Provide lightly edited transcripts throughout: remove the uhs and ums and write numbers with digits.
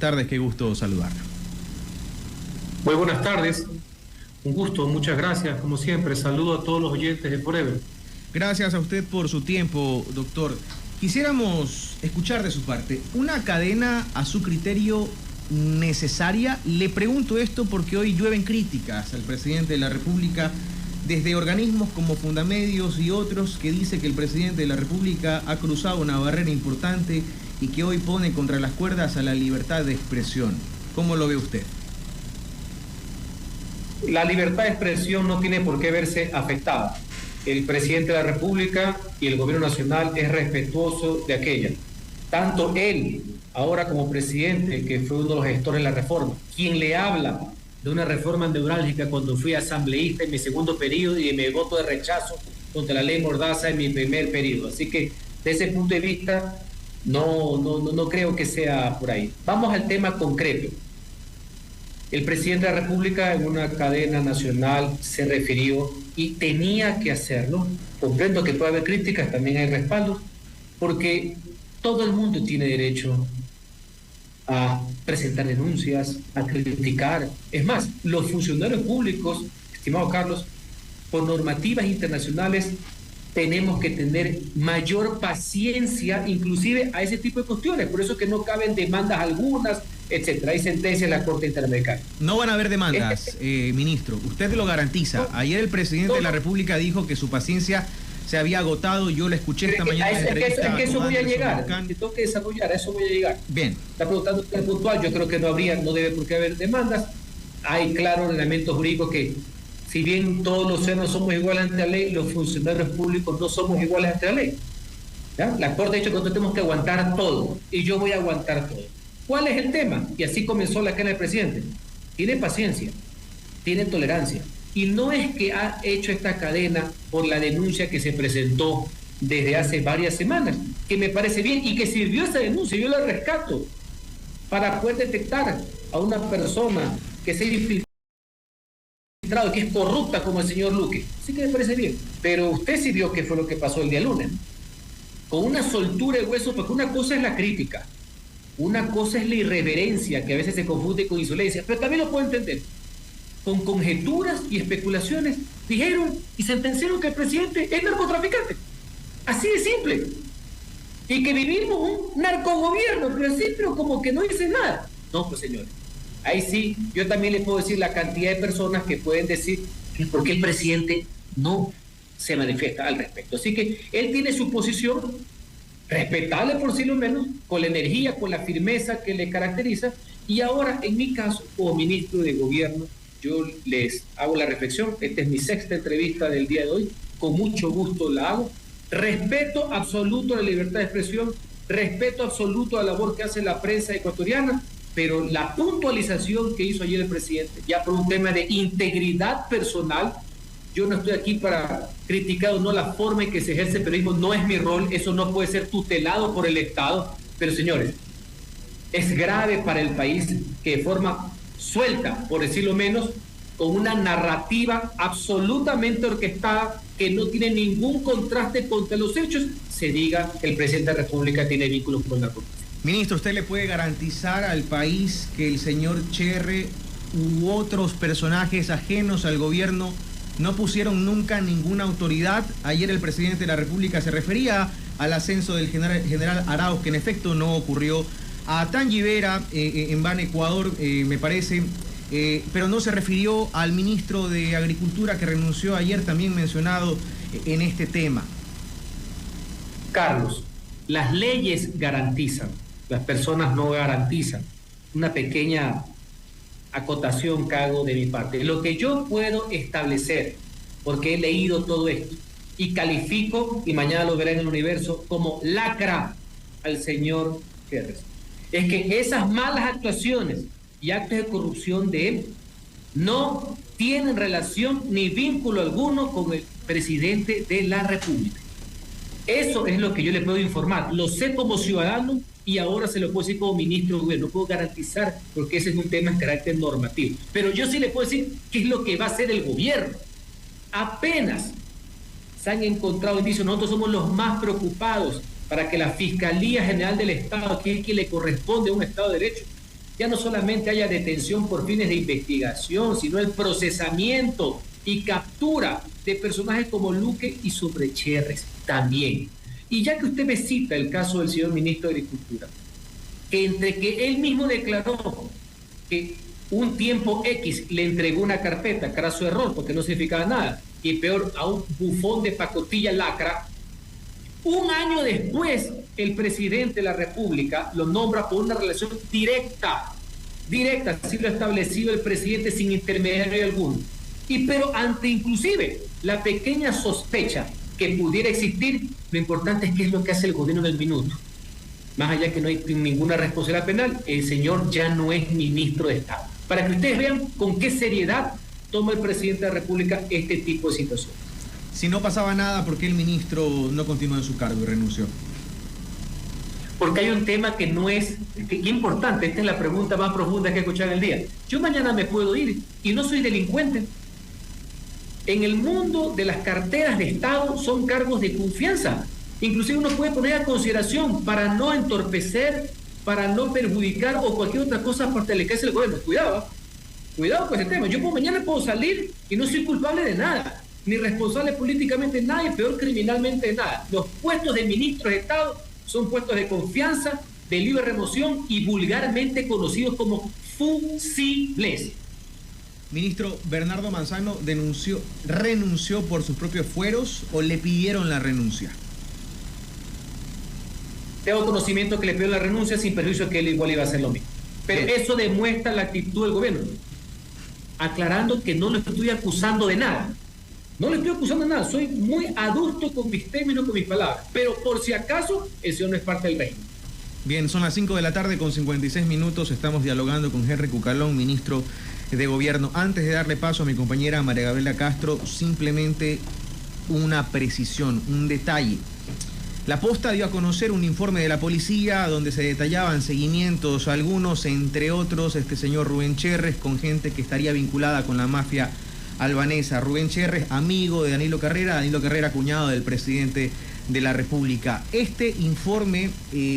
Tardes, qué gusto saludarlo. Muy buenas tardes, un gusto, muchas gracias, como siempre, saludo a todos los oyentes de Forever. Gracias a usted por su tiempo, doctor. Quisiéramos escuchar de su parte, ¿una cadena a su criterio necesaria? Le pregunto esto porque hoy llueven críticas al presidente de la República desde organismos como Fundamedios y otros que dice que el presidente de la República ha cruzado una barrera importante y que hoy pone contra las cuerdas a la libertad de expresión. ¿Cómo lo ve usted? La libertad de expresión no tiene por qué verse afectada. El presidente de la República y el gobierno nacional es respetuoso de aquella. Tanto él, ahora como presidente, que fue uno de los gestores de la reforma, quien le habla de una reforma neurálgica cuando fui asambleísta en mi segundo periodo y de mi voto de rechazo contra la ley Mordaza en mi primer periodo. Así que, desde ese punto de vista, no creo que sea por ahí. Vamos al tema concreto. El presidente de la República en una cadena nacional se refirió y tenía que hacerlo. Comprendo que puede haber críticas, también hay respaldos, porque todo el mundo tiene derecho a presentar denuncias, a criticar. Es más, los funcionarios públicos, estimado Carlos, por normativas internacionales tenemos que tener mayor paciencia, inclusive a ese tipo de cuestiones. Por eso que no caben demandas algunas, etcétera. Hay sentencias en la Corte Interamericana. No van a haber demandas, ministro. Usted lo garantiza. Ayer el presidente de la República dijo que su paciencia se había agotado. Yo le escuché esta mañana en la entrevista. Es que eso voy a llegar. Que tengo que desarrollar, a eso voy a llegar. Bien. Está preguntando usted puntual. Yo creo que no debe por qué haber demandas. Hay claros elementos jurídicos que, si bien todos los ciudadanos somos iguales ante la ley, los funcionarios públicos no somos iguales ante la ley. ¿Ya? La Corte ha dicho que nosotros tenemos que aguantar todo, y yo voy a aguantar todo. ¿Cuál es el tema? Y así comenzó la cadena del presidente. Tiene paciencia, tiene tolerancia. Y no es que ha hecho esta cadena por la denuncia que se presentó desde hace varias semanas, que me parece bien y que sirvió esa denuncia, yo la rescato, para poder detectar a una persona que se infiltró, que es corrupta como el señor Luque. Sí que me parece bien. Pero usted sí vio qué fue lo que pasó el día lunes, con una soltura de hueso, porque una cosa es la crítica, una cosa es la irreverencia, que a veces se confunde con insolencia, pero también lo puedo entender. Con conjeturas y especulaciones dijeron y sentenciaron que el presidente es narcotraficante. Así de simple. Y que vivimos un narcogobierno, pero como que no dice nada. No, pues señores, ahí sí, yo también les puedo decir la cantidad de personas que pueden decir que por qué el presidente no se manifiesta al respecto. Así que él tiene su posición, respetable por sí lo menos, con la energía, con la firmeza que le caracteriza, y ahora, en mi caso, como ministro de gobierno, yo les hago la reflexión. Esta es mi sexta entrevista del día de hoy, con mucho gusto la hago. Respeto absoluto a la libertad de expresión, respeto absoluto a la labor que hace la prensa ecuatoriana, pero la puntualización que hizo ayer el presidente, ya por un tema de integridad personal, yo no estoy aquí para criticar o no la forma en que se ejerce el periodismo, no es mi rol, eso no puede ser tutelado por el Estado, pero señores, es grave para el país que de forma suelta, por decirlo menos, con una narrativa absolutamente orquestada que no tiene ningún contraste contra los hechos, se diga que el presidente de la República tiene vínculos con la corrupción. Ministro, ¿usted le puede garantizar al país que el señor Cherre u otros personajes ajenos al gobierno no pusieron nunca ninguna autoridad? Ayer el presidente de la República se refería al ascenso del general Arauz, que en efecto no ocurrió, a Tangi Vera en Ban, Ecuador, me parece, pero no se refirió al ministro de Agricultura que renunció ayer, también mencionado en este tema. Carlos, las leyes garantizan, las personas no garantizan. Una pequeña acotación que hago de mi parte. Lo que yo puedo establecer, porque he leído todo esto y califico, y mañana lo veré en el Universo, como lacra al señor Gérez, es que esas malas actuaciones y actos de corrupción de él no tienen relación ni vínculo alguno con el presidente de la República. Eso es lo que yo le puedo informar. Lo sé como ciudadano y ahora se lo puedo decir como ministro de gobierno. No puedo garantizar porque ese es un tema de carácter normativo. Pero yo sí le puedo decir qué es lo que va a hacer el gobierno. Apenas se han encontrado indicios, nosotros somos los más preocupados para que la Fiscalía General del Estado, que es quien le corresponde a un Estado de Derecho, ya no solamente haya detención por fines de investigación, sino el procesamiento y captura de personajes como Luque y Sobrecherres también. Y ya que usted me cita el caso del señor ministro de Agricultura, que entre que él mismo declaró que un tiempo X le entregó una carpeta, craso error, porque no significaba nada, y peor, a un bufón de pacotilla lacra, un año después el presidente de la República lo nombra por una relación directa, así lo ha establecido el presidente sin intermediario alguno. Y pero ante inclusive la pequeña sospecha que pudiera existir, lo importante es qué es lo que hace el gobierno del minuto. Más allá que no hay ninguna responsabilidad penal, el señor ya no es ministro de Estado. Para que ustedes vean con qué seriedad toma el presidente de la República este tipo de situaciones. Si no pasaba nada, ¿por qué el ministro no continuó en su cargo y renunció? Porque hay un tema que no es importante. Esta es la pregunta más profunda que he escuchado en el día. Yo mañana me puedo ir y no soy delincuente. En el mundo de las carteras de Estado son cargos de confianza. Inclusive uno puede poner a consideración para no entorpecer, para no perjudicar o cualquier otra cosa aparte de lo que hace el gobierno. Cuidado con ese tema. Yo mañana puedo salir y no soy culpable de nada, ni responsable políticamente de nada y peor criminalmente de nada. Los puestos de ministros de Estado son puestos de confianza, de libre remoción y vulgarmente conocidos como fusibles. Ministro, ¿Bernardo Manzano renunció por sus propios fueros o le pidieron la renuncia? Tengo conocimiento que le pidió la renuncia sin perjuicio que él igual iba a hacer lo mismo. Pero eso demuestra la actitud del gobierno. Aclarando que no le estoy acusando de nada. No le estoy acusando de nada. Soy muy adulto con mis términos, con mis palabras. Pero por si acaso, el señor no es parte del régimen. Bien, son las 5 de la tarde con 56 minutos. Estamos dialogando con Henry Cucalón, ministro de Gobierno. Antes de darle paso a mi compañera María Gabriela Castro, simplemente una precisión, un detalle. La Posta dio a conocer un informe de la policía donde se detallaban seguimientos, algunos, entre otros, este señor Rubén Cherres, con gente que estaría vinculada con la mafia albanesa. Rubén Cherres, amigo de Danilo Carrera, cuñado del presidente de la República. Este informe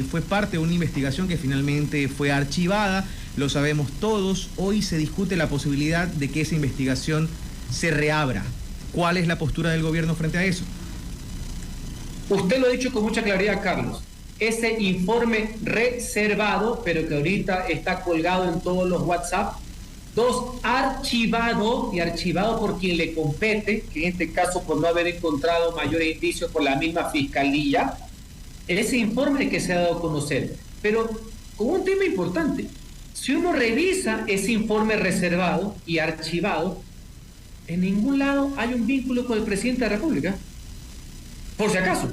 fue parte de una investigación que finalmente fue archivada, lo sabemos todos. Hoy se discute la posibilidad de que esa investigación se reabra. ¿Cuál es la postura del gobierno frente a eso? Usted lo ha dicho con mucha claridad, Carlos. Ese informe reservado, pero que ahorita está colgado en todos los WhatsApp. 2, archivado, y archivado por quien le compete, que en este caso por no haber encontrado mayores indicios por la misma fiscalía. Ese informe que se ha dado a conocer. Pero con un tema importante. Si uno revisa ese informe reservado y archivado, en ningún lado hay un vínculo con el presidente de la República. Por si acaso,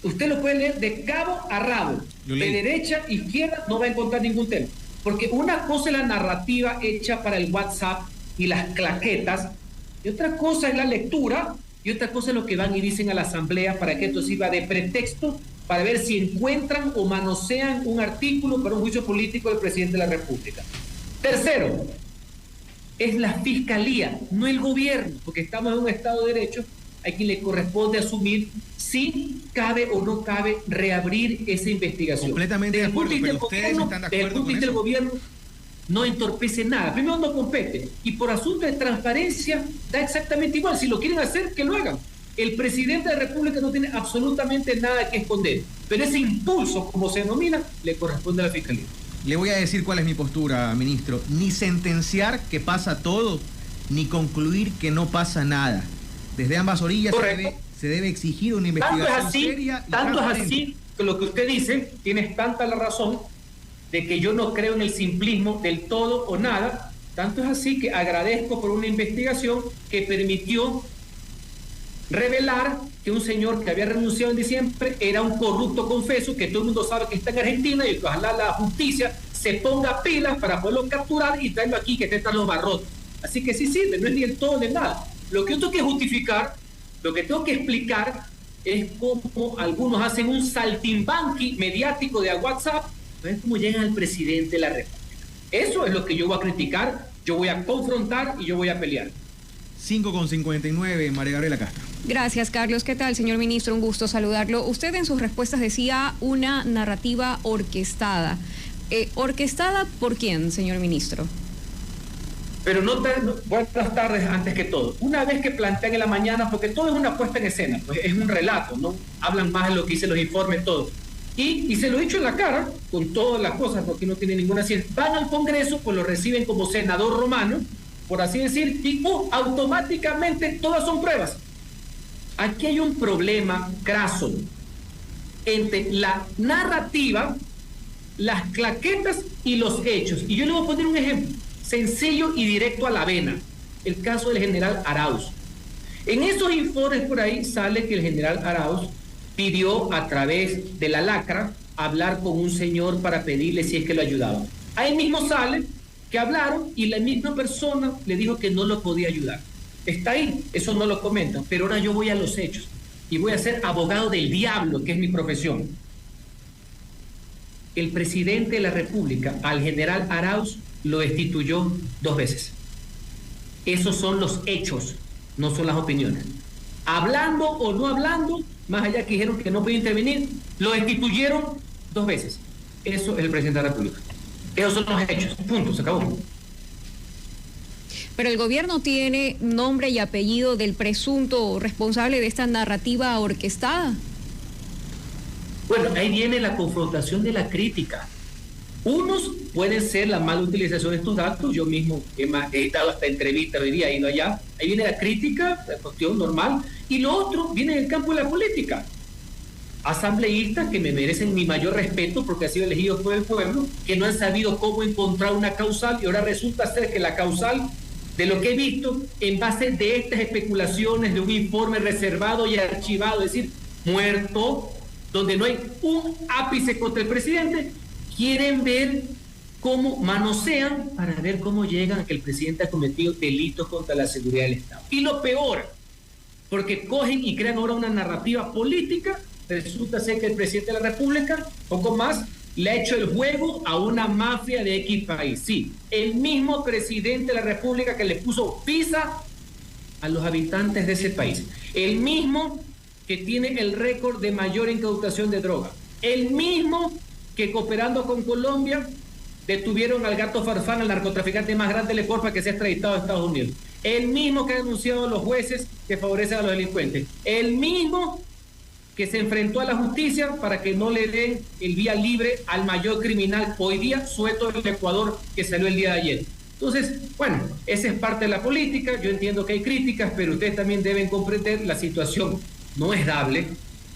usted lo puede leer de cabo a rabo, de derecha a izquierda, no va a encontrar ningún tema. Porque una cosa es la narrativa hecha para el WhatsApp y las claquetas, y otra cosa es la lectura, y otra cosa es lo que van y dicen a la asamblea para que esto sirva de pretexto para ver si encuentran o manosean un artículo para un juicio político del presidente de la República. Tercero, es la fiscalía, no el gobierno, porque estamos en un Estado de Derecho. A quien le corresponde asumir si cabe o no cabe reabrir esa investigación. Completamente de acuerdo, pero ustedes están de acuerdo con eso. El gobierno no entorpece nada. Primero no compete. Y por asunto de transparencia da exactamente igual. Si lo quieren hacer, que lo hagan. El presidente de la República no tiene absolutamente nada que esconder. Pero ese impulso, como se denomina, le corresponde a la Fiscalía. Le voy a decir cuál es mi postura, ministro. Ni sentenciar que pasa todo, ni concluir que no pasa nada. Desde ambas orillas se debe exigir una investigación seria. Tanto es así que lo que usted dice, tienes tanta la razón de que yo no creo en el simplismo del todo o nada. Tanto es así que agradezco por una investigación que permitió revelar que un señor que había renunciado en diciembre era un corrupto confeso, que todo el mundo sabe que está en Argentina y que ojalá la justicia se ponga pilas para poderlo capturar y traerlo aquí, que están los barrotes. Así que sí sirve, no es ni el todo ni nada. Lo que yo tengo que justificar, lo que tengo que explicar es cómo algunos hacen un saltimbanqui mediático de WhatsApp, es cómo llegan al presidente de la República. Eso es lo que yo voy a criticar, yo voy a confrontar y yo voy a pelear. 5:59, María Gabriela Castro. Gracias, Carlos. ¿Qué tal, señor ministro? Un gusto saludarlo. Usted en sus respuestas decía una narrativa orquestada. ¿Orquestada por quién, señor ministro? Pero buenas tardes antes que todo. Una vez que plantean en la mañana, porque todo es una puesta en escena, pues es un relato, ¿no? Hablan más de lo que dicen los informes, todo. Y se lo he dicho en la cara, con todas las cosas, porque no tiene ninguna ciencia. Van al Congreso, pues lo reciben como senador romano, por así decir, y automáticamente todas son pruebas. Aquí hay un problema craso entre la narrativa, las claquetas y los hechos. Y yo le voy a poner un ejemplo sencillo y directo a la vena, el caso del general Arauz. En esos informes por ahí sale que el general Arauz pidió a través de la lacra hablar con un señor para pedirle si es que lo ayudaba. Ahí mismo sale que hablaron y la misma persona le dijo que no lo podía ayudar. Está ahí, eso no lo comentan, pero ahora yo voy a los hechos y voy a ser abogado del diablo, que es mi profesión. El presidente de la República, al general Arauz, lo destituyó 2 veces. Esos son los hechos, no son las opiniones. Hablando o no hablando, más allá que dijeron que no podía intervenir, lo destituyeron 2 veces. Eso es el presidente de la República. Esos son los hechos. Punto, se acabó. Pero el gobierno tiene nombre y apellido del presunto responsable de esta narrativa orquestada. Bueno, ahí viene la confrontación de la crítica. Unos pueden ser la mala utilización de estos datos. Yo mismo he dado hasta entrevistas, hoy día he ido allá. Ahí viene la crítica, la cuestión normal. Y lo otro viene del campo de la política. Asambleístas que me merecen mi mayor respeto porque han sido elegidos por el pueblo, que no han sabido cómo encontrar una causal y ahora resulta ser que la causal, de lo que he visto, en base de estas especulaciones de un informe reservado y archivado, es decir, muerto, donde no hay un ápice contra el presidente, quieren ver cómo manosean para ver cómo llegan a que el presidente ha cometido delitos contra la seguridad del Estado. Y lo peor, porque cogen y crean ahora una narrativa política, resulta ser que el presidente de la República, poco más, le ha hecho el juego a una mafia de X país. Sí, el mismo presidente de la República que le puso visa a los habitantes de ese país. El mismo que tiene el récord de mayor incautación de droga. El mismo que cooperando con Colombia detuvieron al gato Farfán, el narcotraficante más grande del Ecuador, para que sea extraditado a Estados Unidos. El mismo que ha denunciado a los jueces que favorecen a los delincuentes. El mismo que se enfrentó a la justicia para que no le den el vía libre al mayor criminal hoy día suelto del Ecuador que salió el día de ayer. Entonces, bueno, esa es parte de la política. Yo entiendo que hay críticas, pero ustedes también deben comprender la situación no es dable,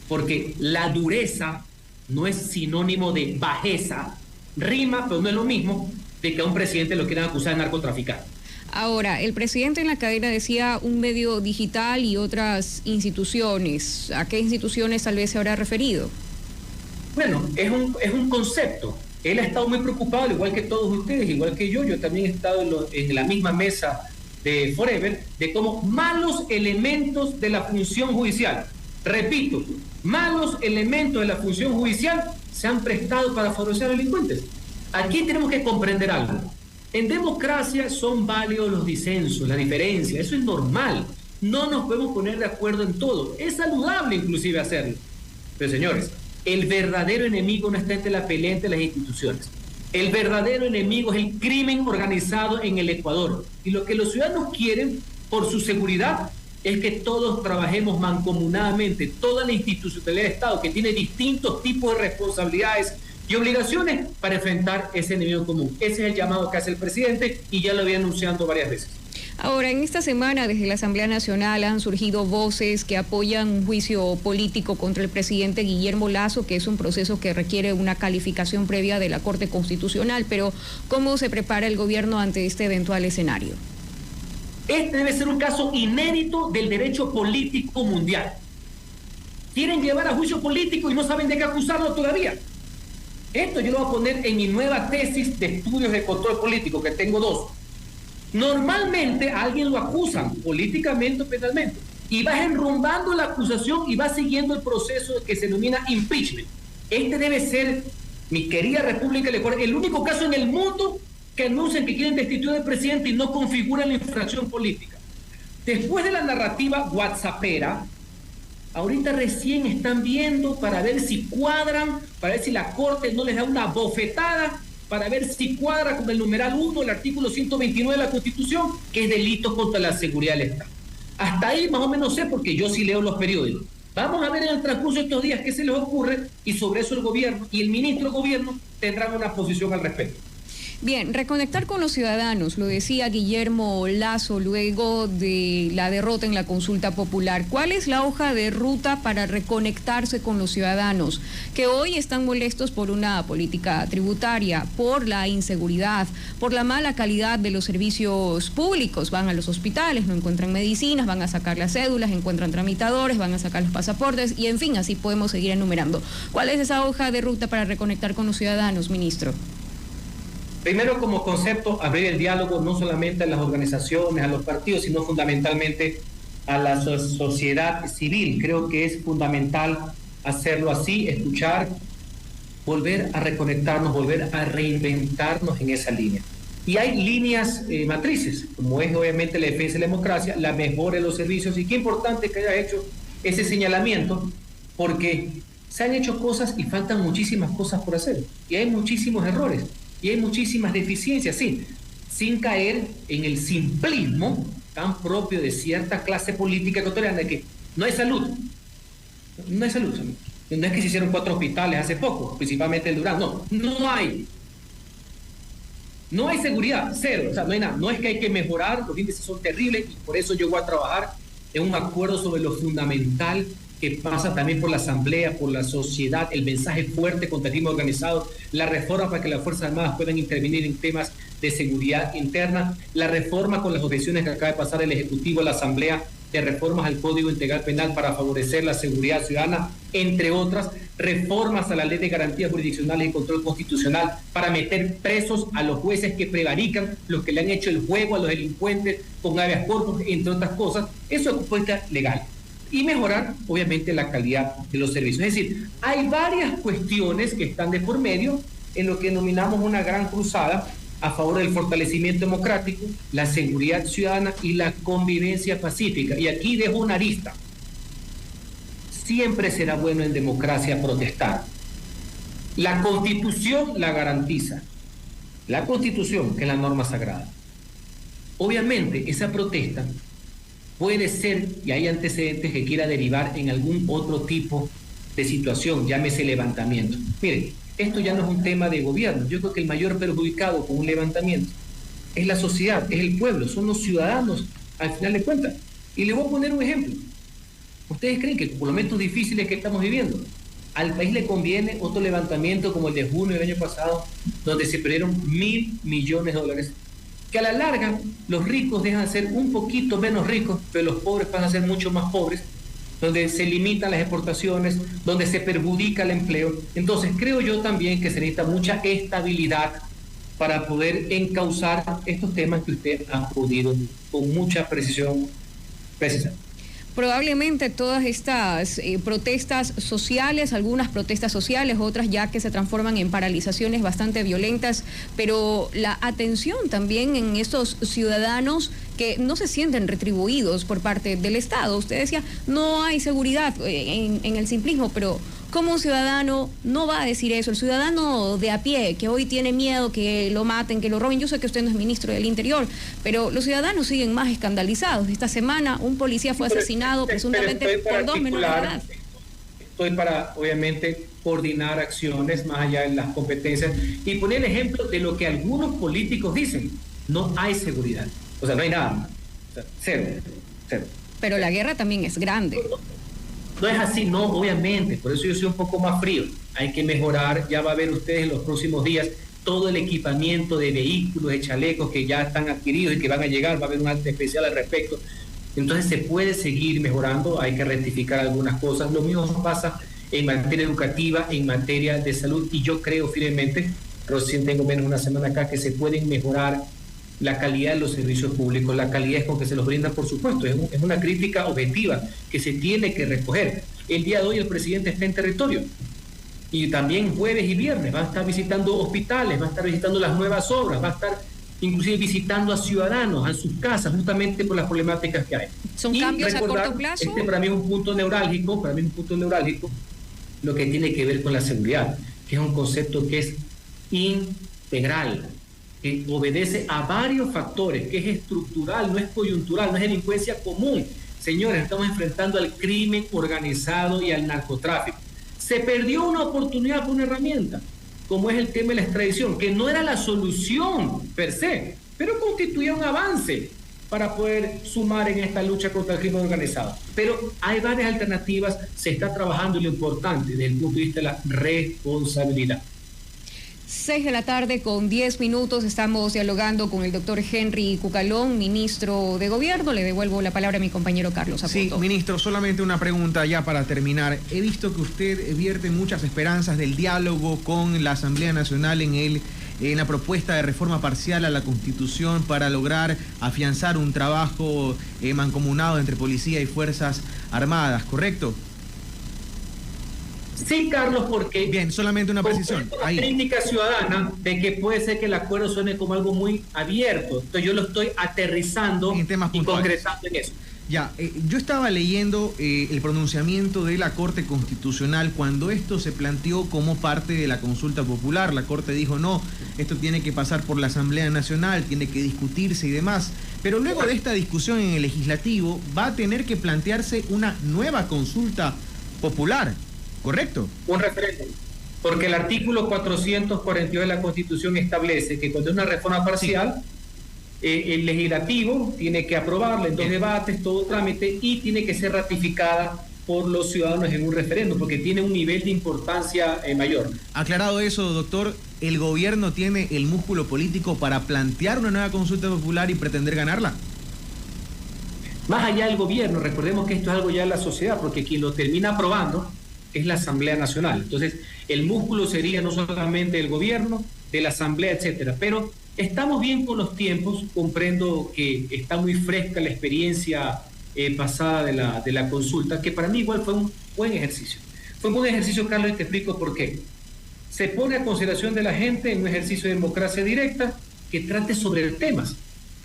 porque la dureza no es sinónimo de bajeza, rima, pero no es lo mismo de que a un presidente lo quieran acusar de narcotraficante. Ahora, el presidente en la cadena decía un medio digital y otras instituciones. ¿A qué instituciones tal vez se habrá referido? Bueno, es un concepto. Él ha estado muy preocupado, al igual que todos ustedes, igual que yo también he estado en la misma mesa de Forever, de cómo malos elementos de la función judicial, repito, malos elementos de la función judicial se han prestado para favorecer a los delincuentes. Aquí tenemos que comprender algo. En democracia son válidos los disensos, la diferencia, eso es normal. No nos podemos poner de acuerdo en todo. Es saludable inclusive hacerlo. Pero señores, el verdadero enemigo no está entre la pelea entre las instituciones. El verdadero enemigo es el crimen organizado en el Ecuador. Y lo que los ciudadanos quieren por su seguridad es que todos trabajemos mancomunadamente, toda la institucionalidad del Estado que tiene distintos tipos de responsabilidades y obligaciones para enfrentar ese enemigo común. Ese es el llamado que hace el presidente y ya lo había anunciado varias veces. Ahora, en esta semana desde la Asamblea Nacional han surgido voces que apoyan un juicio político contra el presidente Guillermo Lasso, que es un proceso que requiere una calificación previa de la Corte Constitucional. Pero, ¿cómo se prepara el gobierno ante este eventual escenario? Este debe ser un caso inédito del derecho político mundial. Quieren llevar a juicio político y no saben de qué acusarlo todavía. Esto yo lo voy a poner en mi nueva tesis de estudios de control político, que tengo 2. Normalmente a alguien lo acusan políticamente o penalmente y va enrumbando la acusación y va siguiendo el proceso que se denomina impeachment. Este debe ser, mi querida República del Ecuador, el único caso en el mundo que anuncian que quieren destituir al presidente y no configuran la infracción política. Después de la narrativa whatsappera, ahorita recién están viendo para ver si cuadran, para ver si la Corte no les da una bofetada para ver si cuadra con el numeral 1 del artículo 129 de la Constitución, que es delito contra la seguridad del Estado. Hasta ahí más o menos sé, porque yo sí leo los periódicos. Vamos a ver en el transcurso de estos días qué se les ocurre, y sobre eso el gobierno y el ministro del gobierno tendrán una posición al respecto. Bien, reconectar con los ciudadanos, lo decía Guillermo Lasso luego de la derrota en la consulta popular. ¿Cuál es la hoja de ruta para reconectarse con los ciudadanos que hoy están molestos por una política tributaria, por la inseguridad, por la mala calidad de los servicios públicos? Van a los hospitales, no encuentran medicinas, van a sacar las cédulas, encuentran tramitadores, van a sacar los pasaportes y en fin, así podemos seguir enumerando. ¿Cuál es esa hoja de ruta para reconectar con los ciudadanos, ministro? Primero, como concepto, abrir el diálogo no solamente a las organizaciones, a los partidos, sino fundamentalmente a la sociedad civil. Creo que es fundamental hacerlo así, escuchar, volver a reconectarnos, volver a reinventarnos en esa línea. Y hay líneas matrices, como es obviamente la defensa de la democracia, la mejora de los servicios, y qué importante que haya hecho ese señalamiento, porque se han hecho cosas y faltan muchísimas cosas por hacer, y hay muchísimos errores. Y hay muchísimas deficiencias, sí, sin caer en el simplismo tan propio de cierta clase política ecuatoriana, de que no hay salud. No hay salud. No es que se hicieron 4 hospitales hace poco, principalmente el Durán. No hay. No hay seguridad, cero. O sea, no hay nada. No es que hay que mejorar, los índices son terribles, y por eso yo voy a trabajar en un acuerdo sobre lo fundamental que pasa también por la Asamblea, por la sociedad, el mensaje fuerte contra el crimen organizado, la reforma para que las Fuerzas Armadas puedan intervenir en temas de seguridad interna, la reforma con las objeciones que acaba de pasar el Ejecutivo a la Asamblea de reformas al Código Integral Penal para favorecer la seguridad ciudadana, entre otras, reformas a la Ley de Garantías Jurisdiccionales y Control Constitucional para meter presos a los jueces que prevarican, los que le han hecho el juego a los delincuentes con habeas corpus, entre otras cosas. Eso es propuesta legal. Y mejorar, obviamente, la calidad de los servicios. Es decir, hay varias cuestiones que están de por medio en lo que denominamos una gran cruzada a favor del fortalecimiento democrático, la seguridad ciudadana y la convivencia pacífica. Y aquí dejo una arista. Siempre será bueno en democracia protestar. La Constitución la garantiza. La Constitución, que es la norma sagrada. Obviamente, esa protesta puede ser, y hay antecedentes, que quiera derivar en algún otro tipo de situación, llámese levantamiento. Miren, esto ya no es un tema de gobierno. Yo creo que el mayor perjudicado con un levantamiento es la sociedad, es el pueblo, son los ciudadanos al final de cuentas. Y les voy a poner un ejemplo. ¿Ustedes creen que por los momentos difíciles que estamos viviendo, al país le conviene otro levantamiento como el de junio del año pasado, donde se perdieron $1.000 millones? Que a la larga los ricos dejan de ser un poquito menos ricos, pero los pobres van a ser mucho más pobres, donde se limitan las exportaciones, donde se perjudica el empleo. Entonces creo yo también que se necesita mucha estabilidad para poder encauzar estos temas que usted ha podido con mucha precisión precisar. Probablemente todas estas protestas sociales, algunas protestas sociales, otras ya que se transforman en paralizaciones bastante violentas, pero la atención también en estos ciudadanos que no se sienten retribuidos por parte del Estado. Usted decía, no hay seguridad en el simplismo, pero ¿cómo un ciudadano no va a decir eso? El ciudadano de a pie, que hoy tiene miedo que lo maten, que lo roben. Yo sé que usted no es ministro del Interior, pero los ciudadanos siguen más escandalizados. Esta semana un policía fue asesinado presuntamente por 2 menores de edad. Estoy para, obviamente, coordinar acciones más allá de las competencias y poner el ejemplo de lo que algunos políticos dicen. No hay seguridad. O sea, no hay nada. O sea, cero. Pero la guerra también es grande. No es así, no, obviamente. Por eso yo soy un poco más frío. Hay que mejorar. Ya va a ver ustedes en los próximos días todo el equipamiento de vehículos, de chalecos que ya están adquiridos y que van a llegar. Va a haber un arte especial al respecto. Entonces se puede seguir mejorando. Hay que rectificar algunas cosas. Lo mismo pasa en materia educativa, en materia de salud. Y yo creo firmemente, recién tengo menos de una semana acá, que se pueden mejorar la calidad de los servicios públicos, la calidad con que se los brindan, por supuesto, es una crítica objetiva que se tiene que recoger. El día de hoy el presidente está en territorio y también jueves y viernes va a estar visitando hospitales, va a estar visitando las nuevas obras, va a estar inclusive visitando a ciudadanos, a sus casas, justamente por las problemáticas que hay. ¿Son cambios a corto plazo? Para mí es un punto neurálgico, lo que tiene que ver con la seguridad, que es un concepto que es integral, que obedece a varios factores, que es estructural, no es coyuntural, no es delincuencia común. Señores, estamos enfrentando al crimen organizado y al narcotráfico. Se perdió una oportunidad por una herramienta, como es el tema de la extradición, que no era la solución per se, pero constituía un avance para poder sumar en esta lucha contra el crimen organizado. Pero hay varias alternativas, se está trabajando, y lo importante desde el punto de vista de la responsabilidad. 6:10 p.m, estamos dialogando con el doctor Henry Cucalón, ministro de Gobierno. Le devuelvo la palabra a mi compañero Carlos Apoto. Sí, ministro, solamente una pregunta ya para terminar. He visto que usted vierte muchas esperanzas del diálogo con la Asamblea Nacional en la propuesta de reforma parcial a la Constitución para lograr afianzar un trabajo mancomunado entre policía y Fuerzas Armadas, ¿correcto? Sí, Carlos, porque... Bien, solamente una precisión. La crítica ciudadana de que puede ser que el acuerdo suene como algo muy abierto. Entonces yo lo estoy aterrizando en temas y puntuales, concretando en eso. Ya, yo estaba leyendo el pronunciamiento de la Corte Constitucional cuando esto se planteó como parte de la consulta popular. La Corte dijo, no, esto tiene que pasar por la Asamblea Nacional, tiene que discutirse y demás. Pero luego de esta discusión en el Legislativo va a tener que plantearse una nueva consulta popular, ¿correcto? Un referéndum. Porque el artículo 442 de la Constitución establece que cuando hay una reforma parcial... Sí, el legislativo tiene que aprobarla en 2 debates, todo trámite, y tiene que ser ratificada por los ciudadanos en un referéndum, porque tiene un nivel de importancia mayor. Aclarado eso, doctor, ¿el gobierno tiene el músculo político para plantear una nueva consulta popular y pretender ganarla? Más allá del gobierno, recordemos que esto es algo ya de la sociedad, porque quien lo termina aprobando es la Asamblea Nacional. Entonces, el músculo sería no solamente del gobierno, de la Asamblea, etcétera, pero... Estamos bien con los tiempos, comprendo que está muy fresca la experiencia pasada de la consulta, que para mí igual fue un buen ejercicio. Fue un buen ejercicio, Carlos, y te explico por qué. Se pone a consideración de la gente en un ejercicio de democracia directa que trate sobre temas.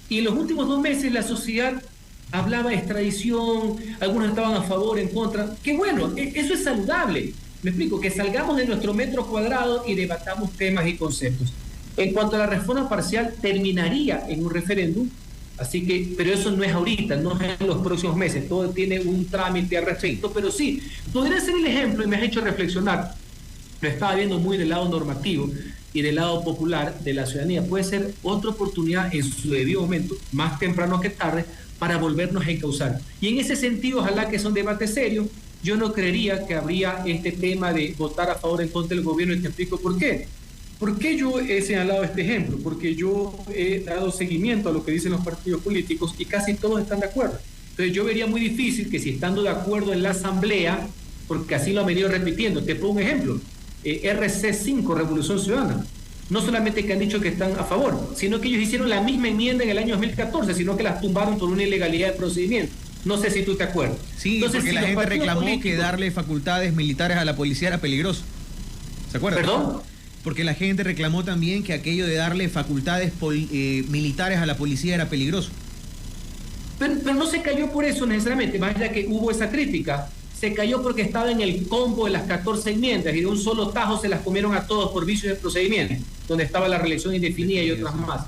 Y en los últimos 2 meses la sociedad hablaba de extradición, algunos estaban a favor, en contra. ¡Qué bueno! Eso es saludable. Me explico, que salgamos de nuestro metro cuadrado y debatamos temas y conceptos. En cuanto a la reforma parcial, terminaría en un referéndum, así que, pero eso no es ahorita, no es en los próximos meses, todo tiene un trámite al respecto, pero sí, podría ser el ejemplo, y me has hecho reflexionar, lo estaba viendo muy del lado normativo y del lado popular de la ciudadanía, puede ser otra oportunidad en su debido momento, más temprano que tarde, para volvernos a encauzar. Y en ese sentido, ojalá que sea un debate serio. Yo no creería que habría este tema de votar a favor o en contra del gobierno, y te explico por qué. ¿Por qué yo he señalado este ejemplo? Porque yo he dado seguimiento a lo que dicen los partidos políticos y casi todos están de acuerdo. Entonces yo vería muy difícil que si estando de acuerdo en la Asamblea, porque así lo han venido repitiendo, te pongo un ejemplo, RC5, Revolución Ciudadana, no solamente que han dicho que están a favor, sino que ellos hicieron la misma enmienda en el año 2014, sino que las tumbaron por una ilegalidad de procedimiento. No sé si tú te acuerdas. Sí, entonces, porque si la gente reclamó que darle facultades militares a la policía era peligroso. ¿Se acuerdan? ¿Perdón? Porque la gente reclamó también que aquello de darle facultades militares a la policía era peligroso. Pero no se cayó por eso necesariamente, más allá que hubo esa crítica, se cayó porque estaba en el combo de las 14 enmiendas y de un solo tajo se las comieron a todos por vicios de procedimiento, donde estaba la reelección indefinida y otras más.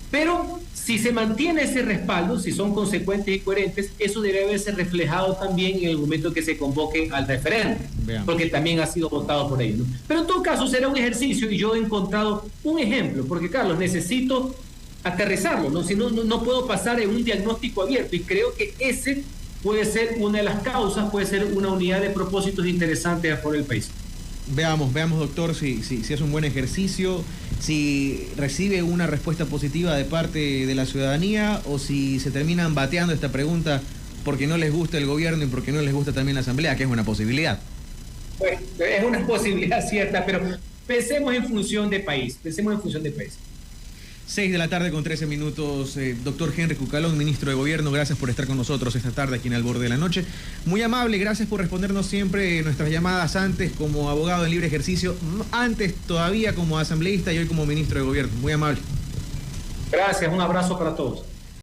Pero si se mantiene ese respaldo, si son consecuentes y coherentes, eso debe verse reflejado también en el momento que se convoque al referéndum, porque también ha sido votado por ellos, ¿no? Pero en todo caso será un ejercicio y yo he encontrado un ejemplo, porque Carlos, necesito aterrizarlo, ¿no? Si no puedo pasar en un diagnóstico abierto, y creo que ese puede ser una de las causas, puede ser una unidad de propósitos interesantes por el país. Veamos, doctor, si es un buen ejercicio, si recibe una respuesta positiva de parte de la ciudadanía o si se terminan bateando esta pregunta porque no les gusta el gobierno y porque no les gusta también la Asamblea, que es una posibilidad. Pues es una posibilidad cierta, pero pensemos en función de país, 6:13 p.m, doctor Henry Cucalón, ministro de Gobierno, gracias por estar con nosotros esta tarde aquí en Al Borde de la Noche. Muy amable, gracias por respondernos siempre nuestras llamadas, antes como abogado en libre ejercicio, antes todavía como asambleísta y hoy como ministro de Gobierno. Muy amable. Gracias, un abrazo para todos.